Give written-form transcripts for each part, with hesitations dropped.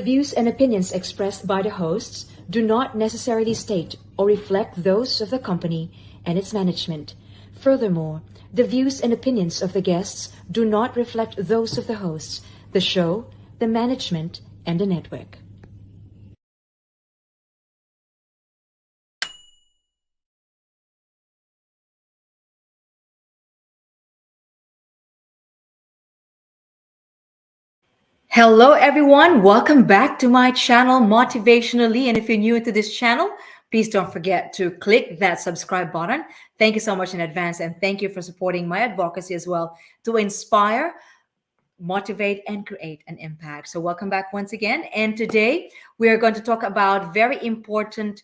views and opinions expressed by the hosts do not necessarily state or reflect those of the company and its management. Furthermore, the views and opinions of the guests do not reflect those of the hosts, the show, the management, and the network. Hello everyone, welcome back to my channel Motivationally, and if you're new to this channel, please don't forget to click that subscribe button. Thank you so much in advance, and thank you for supporting my advocacy as well to inspire, motivate, and create an impact. So welcome back once again, and today we are going to talk about very important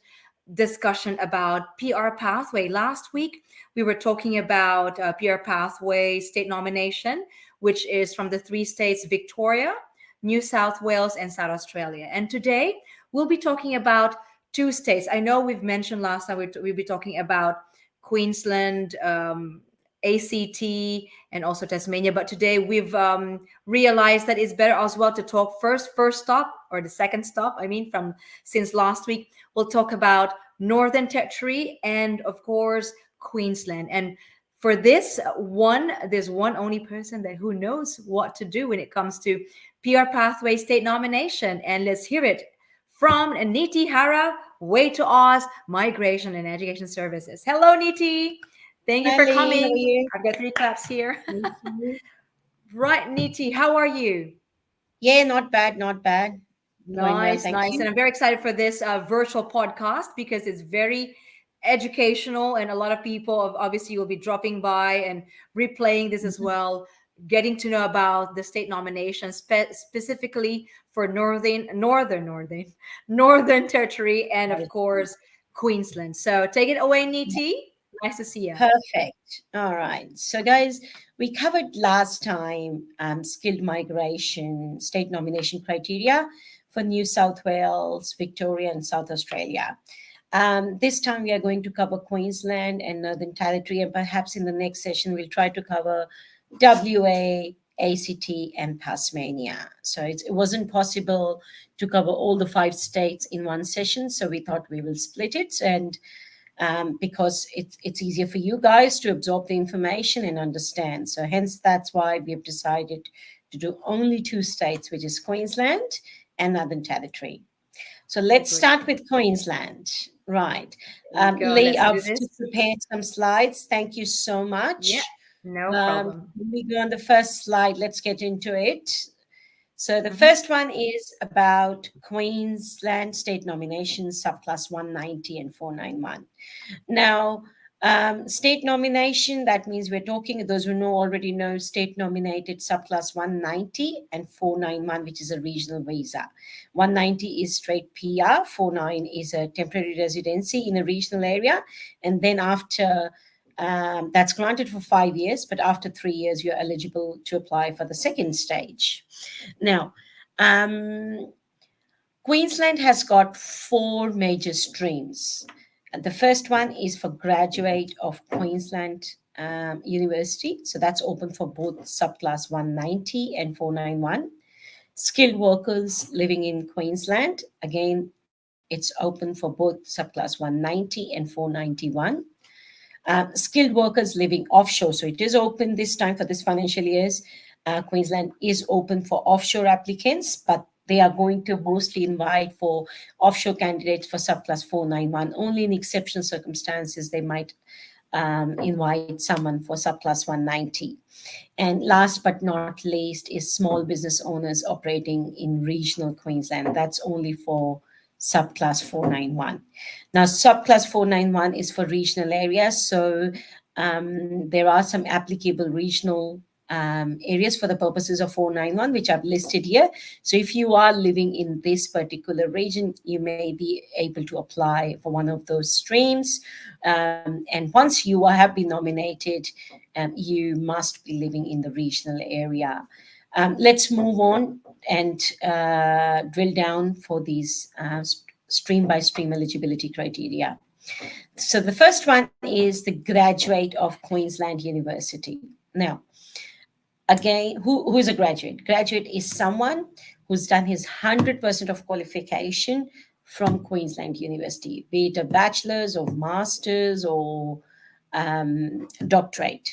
discussion about PR pathway. Last week we were talking about PR pathway state nomination, which is from the three states Victoria, New South Wales, and South Australia. And today we'll be talking about two states. I know we've mentioned last time we'll be talking about Queensland, ACT, and also Tasmania. But today we've realized that it's better as well to talk first stop, or the second stop, from since last week, we'll talk about Northern Territory and of course Queensland. And for this one, there's one only person that who knows what to do when it comes to PR pathway state nomination. And let's hear it from Niti Hara, Way to Oz, Migration and Education Services. Hello, Niti. Thank you for coming. How are you? I've got 3 claps here. Right, Niti, how are you? Yeah, not bad, not bad. Nice, well, nice. you. And I'm very excited for this virtual podcast because it's very educational, and a lot of people obviously will be dropping by and replaying this as well, getting to know about the state nomination specifically for Northern Territory and of course Queensland. So take it away, Niti. Nice to see you. Perfect. All right. So, guys, we covered last time skilled migration state nomination criteria for New South Wales, Victoria, and South Australia. This time we are going to cover Queensland and Northern Territory, and perhaps in the next session we'll try to cover WA, ACT, and Tasmania. So it wasn't possible to cover all the 5 states in one session, so we thought we will split it, and because it's easier for you guys to absorb the information and understand. So hence that's why we've decided to do only 2 states, which is Queensland and Northern Territory. So let's start with Queensland. Right. Lee, I've just prepared some slides. Thank you so much. Yeah, no problem. When we go on the first slide, let's get into it. So the first one is about Queensland state nominations, subclass 190 and 491. Now, state nomination, that means we're talking, those who already know, state nominated subclass 190 and 491, which is a regional visa. 190 is straight PR, 49 is a temporary residency in a regional area. And then after, that's granted for 5 years, but after 3 years, you're eligible to apply for the second stage. Now, Queensland has got 4 major streams. The first one is for graduate of Queensland University. So that's open for both subclass 190 and 491. Skilled workers living in Queensland. Again, it's open for both subclass 190 and 491. Skilled workers living offshore. So it is open this time for this financial years. Queensland is open for offshore applicants, but they are going to mostly invite for offshore candidates for subclass 491. Only in exceptional circumstances, they might invite someone for subclass 190. And last but not least is small business owners operating in regional Queensland. That's only for subclass 491. Now, subclass 491 is for regional areas. So there are some applicable regional areas for the purposes of 491, which I've listed here. So if you are living in this particular region, you may be able to apply for one of those streams. And once you have been nominated, you must be living in the regional area. Let's move on and drill down for these stream by stream eligibility criteria. So the first one is the graduate of Queensland University. Now, again, who is a graduate? Graduate is someone who's done his 100% of qualification from Queensland University, be it a bachelor's or master's or doctorate.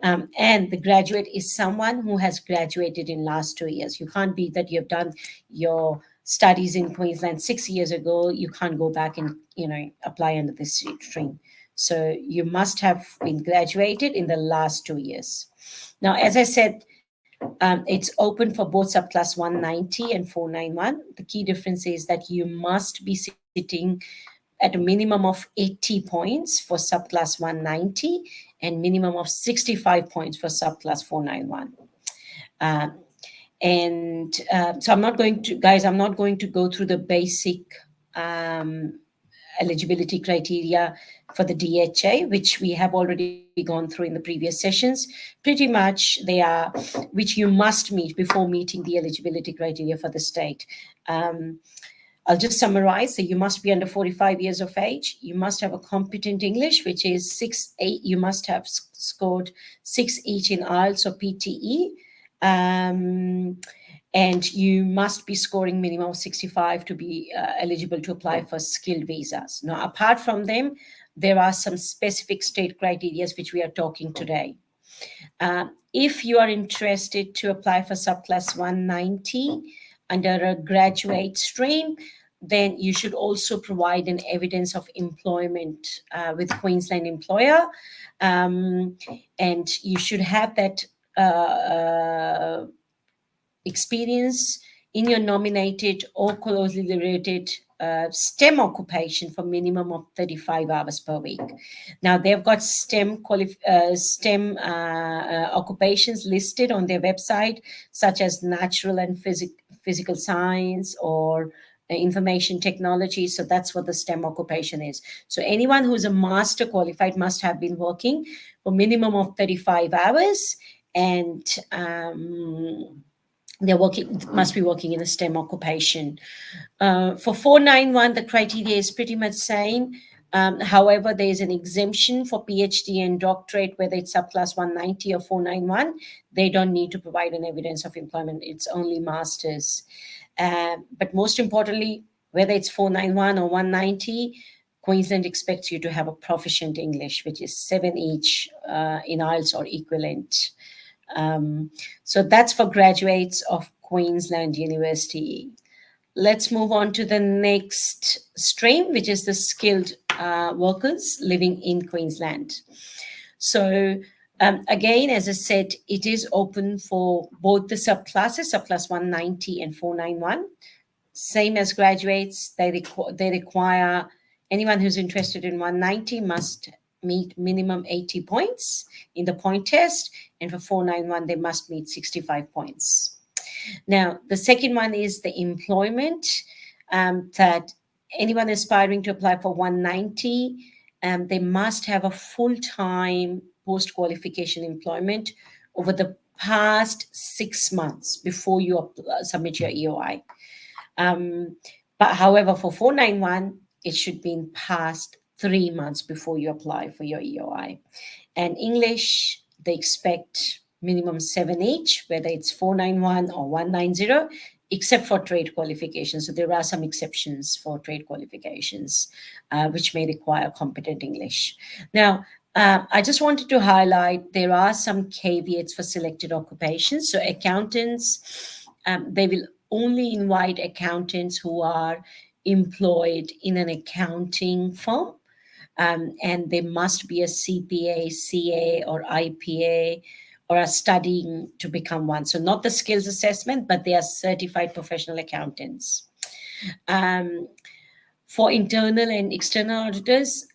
And the graduate is someone who has graduated in last 2 years. You can't be that you've done your studies in Queensland 6 years ago. You can't go back and apply under this stream. So you must have been graduated in the last 2 years. Now, as I said, it's open for both subclass 190 and 491. The key difference is that you must be sitting at a minimum of 80 points for subclass 190 and minimum of 65 points for subclass 491. So I'm not going to go through the basic eligibility criteria for the DHA, which we have already gone through in the previous sessions. Pretty much they are, which you must meet before meeting the eligibility criteria for the state. I'll just summarize. So you must be under 45 years of age. You must have a competent English, which is 6.8. You must have scored 6 each in IELTS or PTE. And you must be scoring minimum of 65 to be eligible to apply for skilled visas. Now, apart from them, there are some specific state criteria which we are talking today. If you are interested to apply for subclass 190 under a graduate stream, then you should also provide an evidence of employment with Queensland employer. And you should have that experience in your nominated or closely related STEM occupation for minimum of 35 hours per week. Now, they've got STEM occupations listed on their website, such as natural and physical science or information technology. So that's what the STEM occupation is. So anyone who's a master qualified must have been working for minimum of 35 hours and must be working in a STEM occupation. For 491, the criteria is pretty much same. However, there is an exemption for PhD and doctorate, whether it's subclass 190 or 491. They don't need to provide an evidence of employment. It's only masters. But most importantly, whether it's 491 or 190, Queensland expects you to have a proficient English, which is 7 each in IELTS or equivalent. So that's for graduates of Queensland University. Let's move on to the next stream, which is the skilled workers living in Queensland. So again, as I said, it is open for both the subclasses, subclass 190 and 491. Same as graduates, they require anyone who's interested in 190 must meet minimum 80 points in the point test, and for 491 they must meet 65 points. Now, the second one is the employment, that anyone aspiring to apply for 190, they must have a full-time post-qualification employment over the past 6 months before you submit your EOI. But however, for 491, it should be in past 3 months before you apply for your EOI. And English, they expect minimum 7 each, whether it's 491 or 190, except for trade qualifications. So there are some exceptions for trade qualifications, which may require competent English. Now, I just wanted to highlight there are some caveats for selected occupations. So accountants, they will only invite accountants who are employed in an accounting firm. And they must be a CPA, CA, or IPA, or are studying to become one. So not the skills assessment, but they are certified professional accountants. For internal and external auditors,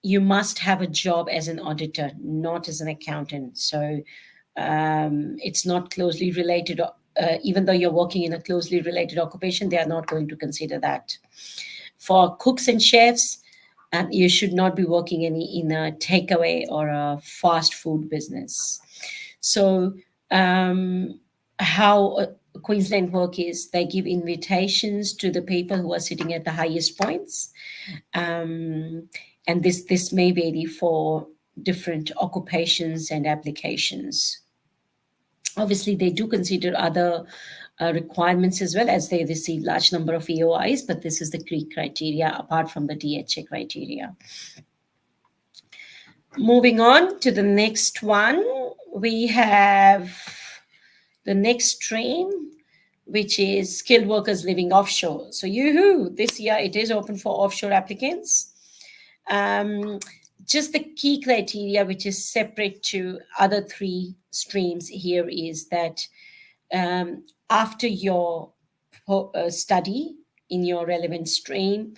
you must have a job as an auditor, not as an accountant. So it's not closely related. Even though you're working in a closely related occupation, they are not going to consider that. For cooks and chefs, you should not be working in a takeaway or a fast food business. So how Queensland work is, they give invitations to the people who are sitting at the highest points. And this may vary for different occupations and applications. Obviously, they do consider other requirements as well, as they receive large number of AOIs, but this is the key criteria apart from the DHA criteria. Moving on to the next one, we have the next stream, which is skilled workers living offshore. So yoo-hoo, this year it is open for offshore applicants. Just the key criteria, which is separate to other three streams here, is that after your study in your relevant stream,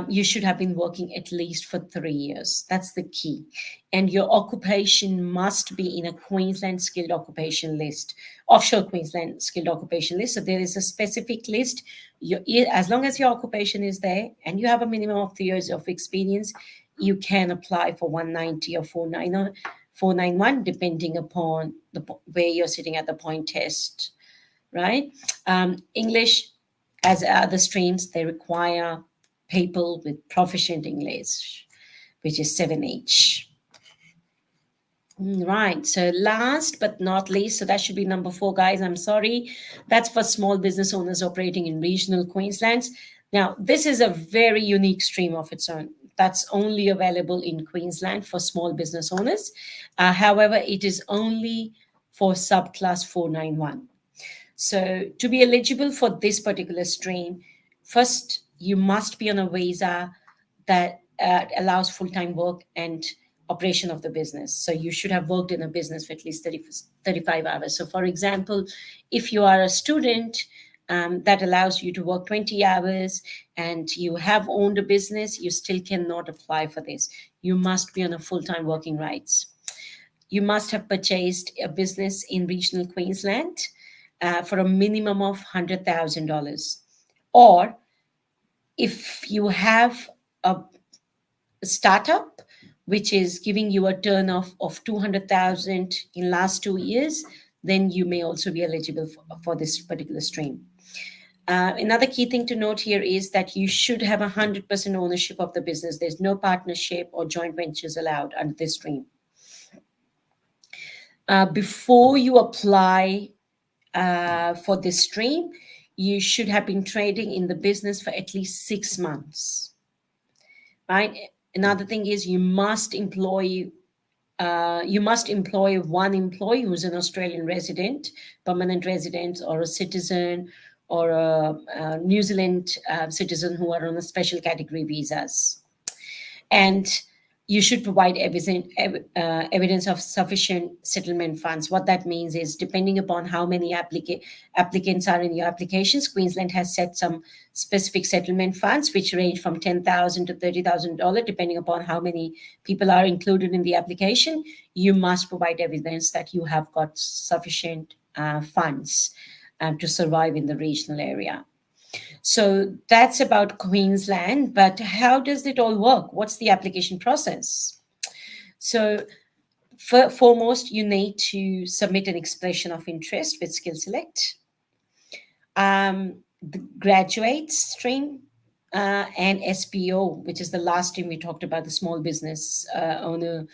you should have been working at least for 3 years. That's the key. And your occupation must be in a Queensland skilled occupation list, offshore Queensland skilled occupation list. So there is a specific list. As long as your occupation is there and you have a minimum of 3 years of experience, you can apply for 190 or 491, depending upon where you're sitting at the point test, right? English, as other streams, they require people with proficient English, which is 7H. Right, so last but not least, so that should be number 4, guys. I'm sorry. That's for small business owners operating in regional Queensland. Now, this is a very unique stream of its own. That's only available in Queensland for small business owners. However, it is only for subclass 491. So to be eligible for this particular stream, first, you must be on a visa that allows full-time work and operation of the business. So you should have worked in a business for at least 35 hours. So for example, if you are a student, that allows you to work 20 hours and you have owned a business, you still cannot apply for this. You must be on a full-time working rights. You must have purchased a business in regional Queensland for a minimum of $100,000. Or if you have a startup which is giving you a turnover of 200,000 in last 2 years, then you may also be eligible for this particular stream. Another key thing to note here is that you should have 100% ownership of the business. There's no partnership or joint ventures allowed under this stream. Before you apply for this stream, you should have been trading in the business for at least 6 months, right? Another thing is you must employ one employee who's an Australian resident, permanent resident, or a citizen, or a New Zealand citizen who are on a special category visas. And you should provide evidence of sufficient settlement funds. What that means is, depending upon how many applicants are in your applications, Queensland has set some specific settlement funds, which range from $10,000 to $30,000, depending upon how many people are included in the application. You must provide evidence that you have got sufficient funds to survive in the regional area. So that's about Queensland, but how does it all work? What's the application process? So foremost, you need to submit an expression of interest with Skill Select. The graduate stream and SPO, which is the last stream we talked about, the small business owner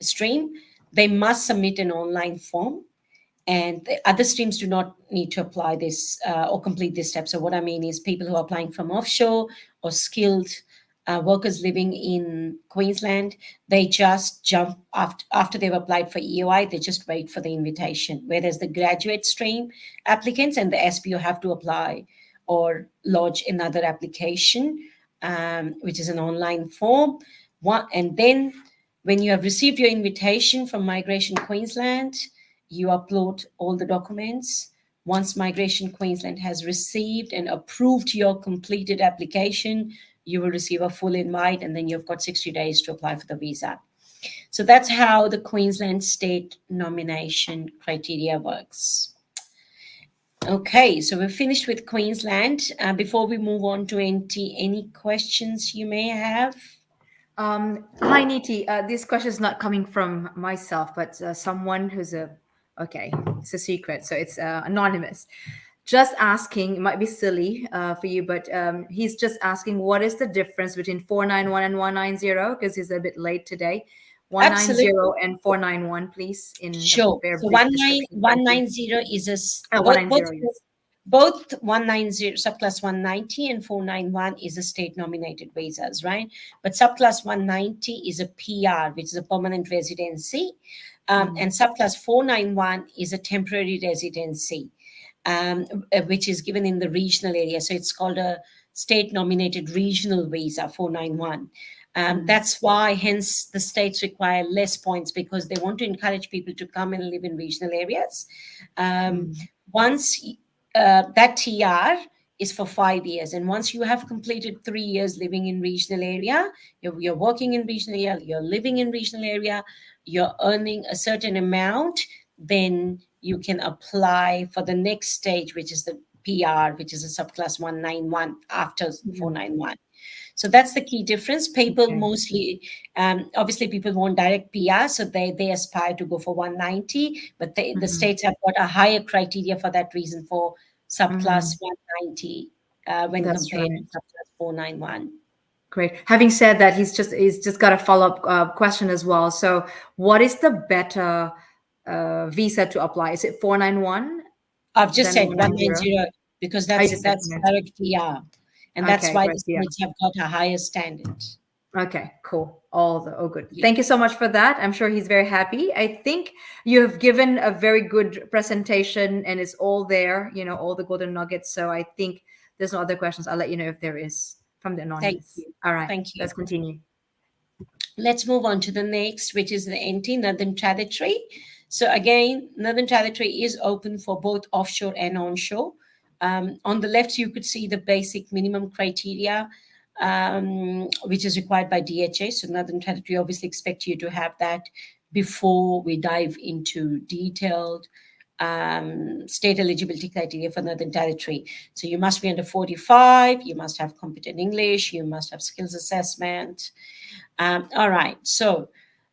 stream, they must submit an online form. And the other streams do not need to apply this or complete this step. So what I mean is people who are applying from offshore or skilled workers living in Queensland, they just jump after they've applied for EOI, they just wait for the invitation. Whereas the graduate stream applicants and the SPO have to apply or lodge another application, which is an online form. And then when you have received your invitation from Migration Queensland, you upload all the documents. Once Migration Queensland has received and approved your completed application, you will receive a full invite, and then you've got 60 days to apply for the visa. So that's how the Queensland state nomination criteria works. Okay, so we're finished with Queensland. Before we move on to NT, any questions you may have? Hi, Niti. This question is not coming from myself, but someone who's okay, it's a secret, so it's anonymous. Just asking, it might be silly for you, but he's just asking, what is the difference between 491 and 190? Because he's a bit late today. 190 Absolutely. and 491, please. In Sure. a So brief description. 190 is a 190, yes. both 190 subclass 190 and 491 is a state nominated visas, right? But subclass 190 is a PR, which is a permanent residency, and subclass 491 is a temporary residency, which is given in the regional area. So it's called a state nominated regional visa 491. That's why, hence, the states require less points, because they want to encourage people to come and live in regional areas. Once that TR is for 5 years, and once you have completed 3 years living in regional area, you're working in regional area, you're living in regional area, you're earning a certain amount, then you can apply for the next stage, which is the PR, which is a subclass 191 after 491. So that's the key difference. People mostly, obviously, people want direct PR, so they aspire to go for 190, but the states have got a higher criteria for that reason for subclass 190 when That's compared to right. subclass 491. Great. Having said that, he's just got a follow-up question as well. So, what is the better visa to apply? Is it 491 I've just than said 190? 190 because I that's just said that's 190. direct PR, and that's Okay, why great. the Yeah. states have got a higher standard. Okay, cool. Oh, good. Yeah. Thank you so much for that. I'm sure he's very happy. I think you have given a very good presentation and it's all there, all the golden nuggets. So I think there's no other questions. I'll let you know if there is from the Thank anonymous. you. All right, Thank you. let's continue. Let's move on to the next, which is the NT, Northern Territory. So again, Northern Territory is open for both offshore and onshore. On the left, you could see the basic minimum criteria, which is required by DHA. So Northern Territory obviously expect you to have that before we dive into detailed state eligibility criteria for Northern Territory. So you must be under 45, you must have competent English, you must have skills assessment. All right. So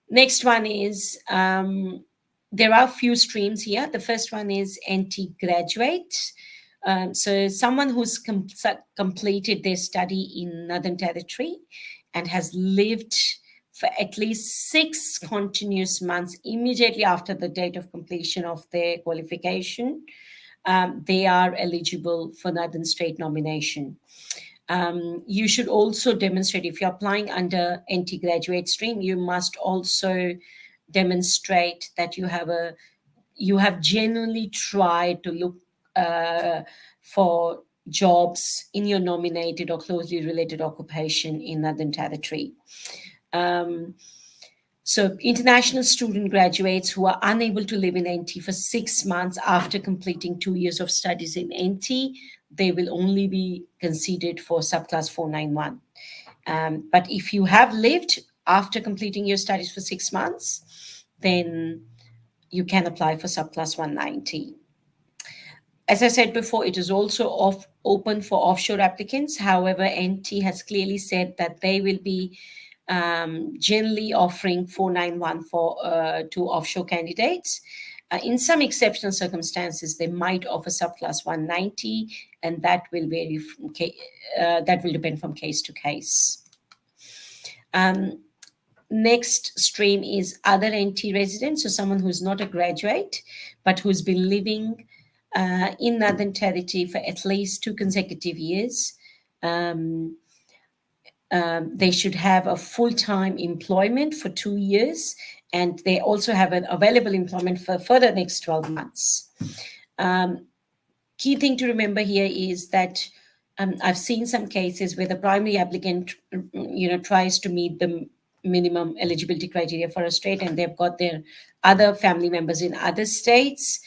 next one is there are a few streams here. The first one is NT graduate. So someone who's completed their study in Northern Territory and has lived for at least 6 continuous months immediately after the date of completion of their qualification, they are eligible for Northern State nomination. You should also demonstrate, if you're applying under NT graduate stream, you must also demonstrate that you have genuinely tried to look for jobs in your nominated or closely related occupation in Northern Territory. So international student graduates who are unable to live in NT for 6 months after completing 2 years of studies in NT, they will only be considered for subclass 491. But if you have lived after completing your studies for 6 months, then you can apply for subclass 190. As I said before, it is also open for offshore applicants. However, NT has clearly said that they will be generally offering 491 to offshore candidates. In some exceptional circumstances, they might offer subclass 190, and that will vary that will depend from case to case. Next stream is other NT residents, so someone who's not a graduate, but who's been living in Northern Territory for at least 2 consecutive years. They should have a full-time employment for 2 years, and they also have an available employment for further next 12 months. Key thing to remember here is that I've seen some cases where the primary applicant, tries to meet the minimum eligibility criteria for a state, and they've got their other family members in other states.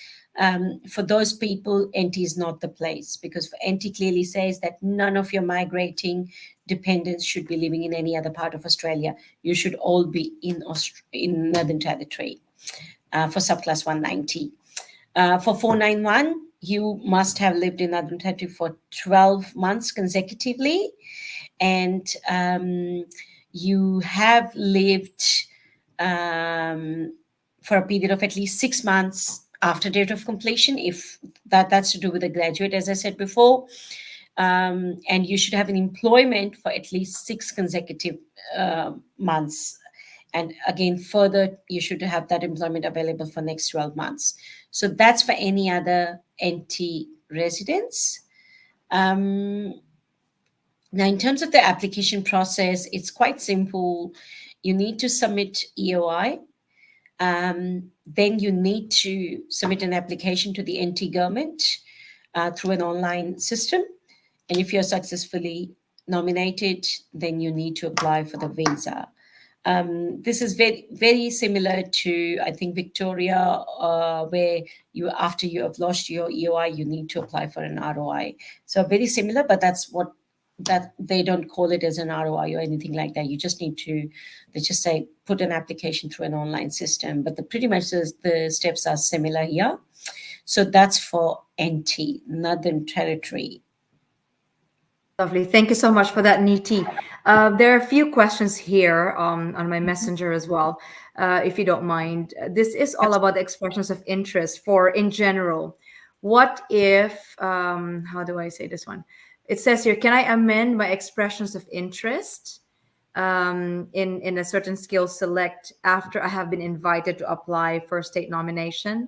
For those people, NT is not the place, because NT clearly says that none of your migrating dependents should be living in any other part of Australia. You should all be in Northern Territory for subclass 190. For 491, you must have lived in Northern Territory for 12 months consecutively, and you have lived for a period of at least 6 months after date of completion, if that's to do with a graduate, as I said before. And you should have an employment for at least 6 consecutive months. And again, further, you should have that employment available for next 12 months. So that's for any other NT residents. Um, Now, in terms of the application process, it's quite simple. You need to submit EOI. Then you need to submit an application to the NT government through an online system. And if you're successfully nominated, then you need to apply for the visa. This is very, very similar to, I think, Victoria, where you, after you have lost your EOI, you need to apply for an ROI. So very similar, but that's what that they don't call it as an ROI or anything like that. You just need to, they just say, put an application through an online system. But pretty much the steps are similar here. So that's for NT, Northern Territory. Lovely. Thank you so much for that, Niti. There are a few questions here on my messenger as well, if you don't mind. This is all about the expressions of interest for in general. What if, how do I say this one? It says here, can I amend my expressions of interest in a certain skill select after I have been invited to apply for state nomination?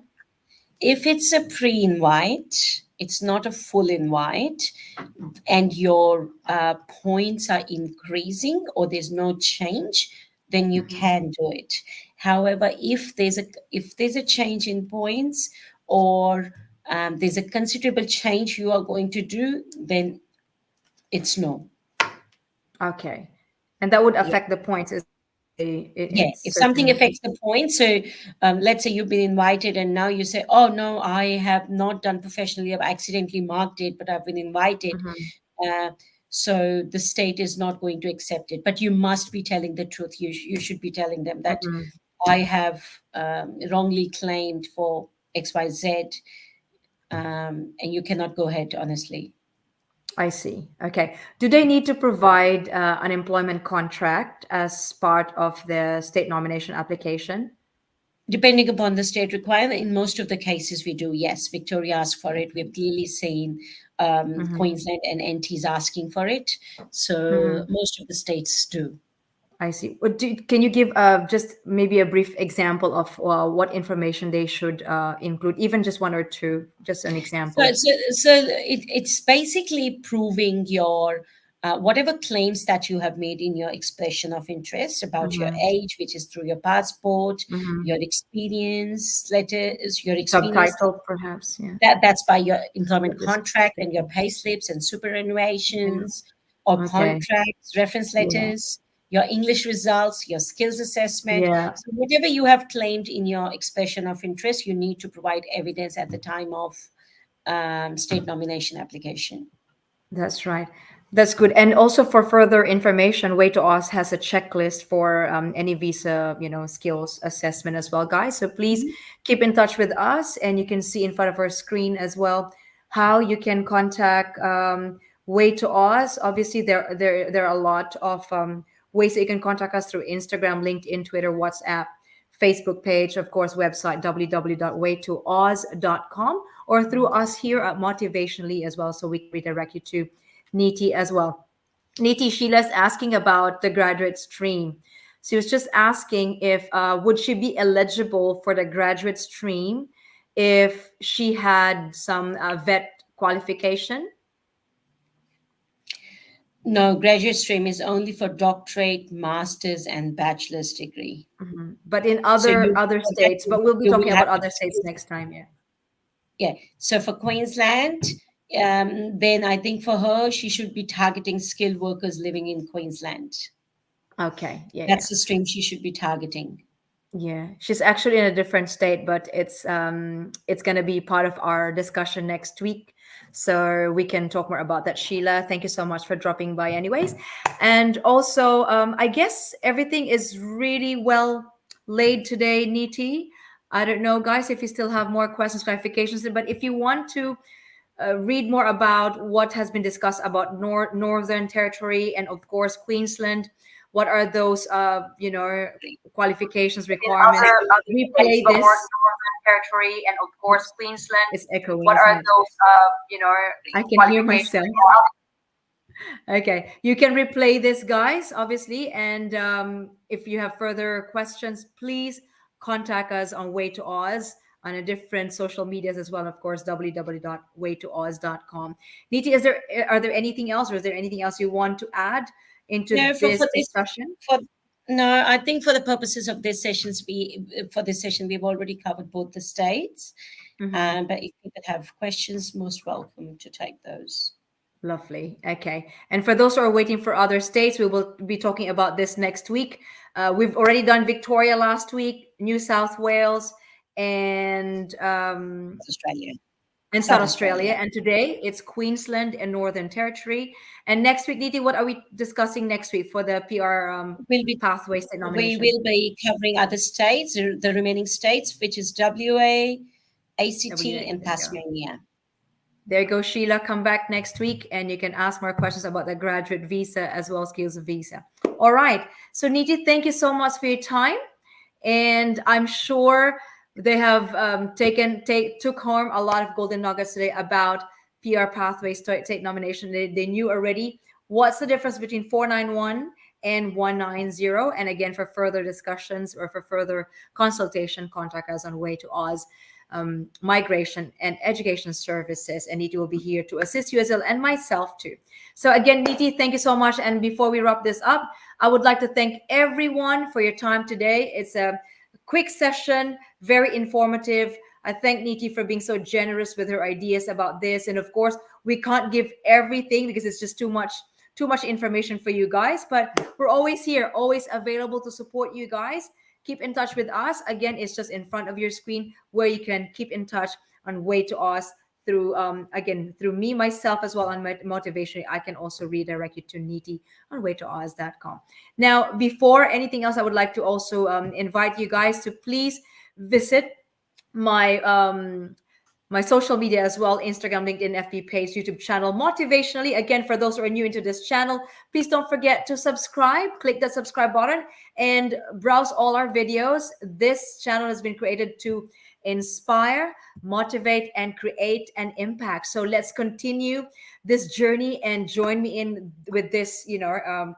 If it's a pre-invite, it's not a full invite, and your points are increasing or there's no change, then you can do it. However, if there's a change in points, or there's a considerable change you are going to do, then it's no. Okay. And that would Yeah. affect the points Yeah, in if something certain. affects the point, so let's say you've been invited and now you say, oh no, I have not done professionally, I've accidentally marked it, but I've been invited. Mhm. Uh, so the state is not going to accept it, but you must be telling the truth. You should be telling them that Mhm. I have wrongly claimed for XYZ, and you cannot go ahead, honestly. I see. Okay. Do they need to provide an employment contract as part of the state nomination application? Depending upon the state requirement, in most of the cases we do, yes. Victoria asked for it. We've clearly seen Mhm. Queensland and NT's asking for it. So Mhm. most of the states do. I see. Can you give just maybe a brief example of what information they should include, even just one or two, just an So, example? it's basically proving your whatever claims that you have made in your expression of interest about your Mhm. age, which is through your passport, Mhm. your experience letters, your experience. Subtitle, perhaps. Yeah. That's by your Job employment contract and your description. pay slips and Yeah. superannuations or Okay. contracts, reference Yeah. letters, your English results, your skills assessment. Yeah. So whatever you have claimed in your expression of interest, you need to provide evidence at the time of state nomination application. That's right. That's good. And also for further information, Way to Oz has a checklist for any visa, skills assessment as well, guys. So please Mhm. keep in touch with us, and you can see in front of our screen as well how you can contact Way to Oz. Obviously, there are a lot of ways that you can contact us through Instagram, LinkedIn, Twitter, WhatsApp, Facebook page, of course, website www.waytooz.com, or through us here at Motivationally as well, so we can redirect you to Niti as well. Niti, Sheila's asking about the graduate stream. She was just asking if would she be eligible for the graduate stream if she had some vet qualification. No, graduate stream is only for doctorate, master's, and bachelor's degree. Mhm. But in So other states, but we'll be you will talking about have to other states choose. next time. Yeah. Yeah. So for Queensland, then I think for her, she should be targeting skilled workers living in Queensland. Okay. Yeah. Yeah. That's the stream she should be targeting. Yeah, she's actually in a different state, but it's gonna be part of our discussion next week, so we can talk more about that. Sheila, thank you so much for dropping by, anyways. And also, I guess everything is really well laid today, Niti. I don't know, guys, if you still have more questions, clarifications, but if you want to read more about what has been discussed about Northern Territory and of course Queensland. What are those qualifications, In requirements? other states Replay for this. Northern Territory and of course Oops, Queensland, it's echoing, what isn't are it? those I can hear qualifications? myself. Okay, you can replay this, guys, obviously. And if you have further questions, please contact us on Way to Oz. on a different social medias as well. Of course, www.waytooz.com. Niti, are there anything else, or is there anything else you want to add into No, this discussion? for no, I think for the purposes of this session we've already covered both the states. Mhm. But if people have questions, most welcome to take those. Lovely. Okay. And for those who are waiting for other states, we will be talking about this next week. We've already done Victoria last week, New South Wales, and Australia, South South Australia. Australia. And today it's Queensland and Northern Territory. And next week, Niti, what are we discussing next week for the PR We'll be pathway state we nomination? will be covering other states, the remaining states, which is WA, ACT, WA. and There you go. Tasmania. There you go, Sheila. Come back next week and you can ask more questions about the graduate visa as well as skills visa. All right. So, Niti, thank you so much for your time. And I'm sure they have took home a lot of golden nuggets today about PR pathway state nomination. They knew already what's the difference between 491 and 190. And again, for further discussions or for further consultation, contact us on Way to Oz Migration and Education Services. And Niti will be here to assist you as well, and myself too. So again, Niti, thank you so much. And before we wrap this up, I would like to thank everyone for your time today. It's a quick session, very informative. I thank Niti for being so generous with her ideas about this. And of course, we can't give everything because it's just too much information for you guys, but we're always here, always available to support you guys. Keep in touch with us. Again, it's just in front of your screen where you can keep in touch on Way to Us through again through me myself as well on motivation. I can also redirect you to Niti on waytooz.com. Now, before anything else, I would like to also invite you guys to please visit my my social media as well: Instagram, LinkedIn, FB page, YouTube channel, Motivationally. Again, for those who are new into this channel, please don't forget to subscribe. Click that subscribe button and browse all our videos. This channel has been created to inspire, motivate, and create an impact. So let's continue this journey and join me in with this,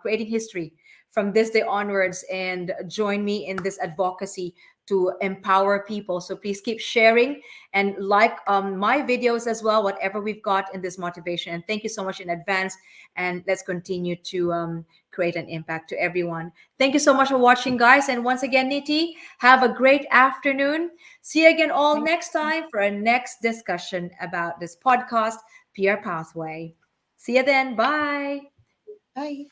creating history from this day onwards, and join me in this advocacy to empower people. So please keep sharing and like my videos as well, whatever we've got in this motivation. And thank you so much in advance. And let's continue to create an impact to everyone. Thank you so much for watching, guys. And once again, Niti, have a great afternoon. See you again all Thank next you. time for a next discussion about this podcast, PR Pathway. See you then. Bye. Bye.